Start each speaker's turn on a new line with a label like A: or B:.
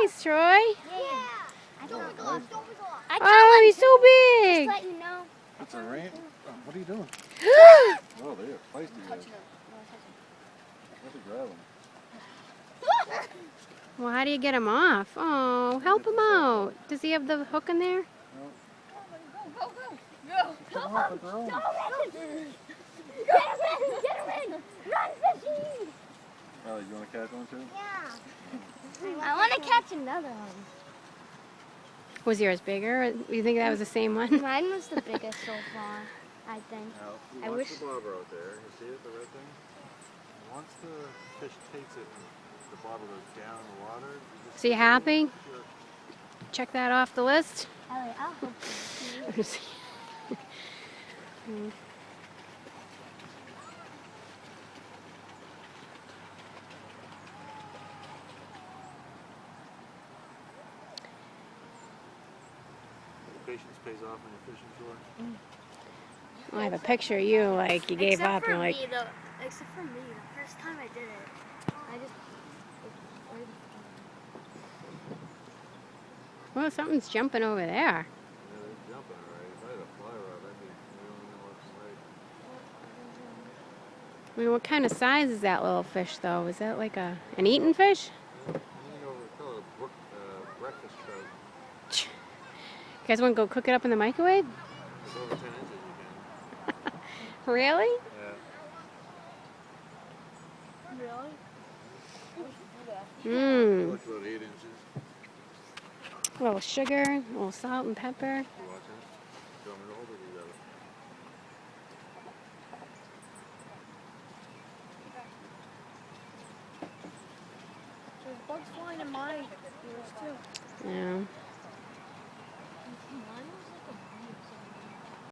A: Nice, Troy.
B: Yeah.
A: Oh, he's so big.
B: Just let you know.
C: That's a rain. Oh, what are you doing? Oh, they're feisty guys. That's a grab him.
A: Well, how do you get him off? Oh, help him out. Does he have the hook in there?
C: No. Get him off the drone.
B: Get him in! Run, fishy!
C: Ellie, you want to catch one too?
B: Yeah. I want to catch another one.
A: Was yours bigger? You think that was the same one?
B: Mine was the biggest so far, I think.
C: Now,
B: I
C: watch
B: wish.
C: the bobber out there. You see it, the red thing? Once the fish takes it and the bobber goes down in the water.
A: So you happy?
C: Sure.
A: Check that off the list.
B: Ellie, I'll help you.
C: Patience pays off on your fishing tour.
A: Well, I have a picture of you, like you gave up and like.
B: Except for me, the first time I did it, I just.
A: Well, something's jumping over there.
C: Yeah, they're jumping already. If I had a fly rod, I'd be reeling in left and right.
A: I mean, what kind of size is that little fish, though? Is that like an eating fish?
C: You call it a breakfast trout.
A: You guys want to go cook it up in the microwave?
C: It's over 10 inches you can.
A: Really?
C: Yeah.
A: Mmm.
C: Looks about 8 inches.
A: A little sugar, a little salt and pepper.
C: You watching it? Do you want me to hold it or you got it?
B: There's bugs flying in my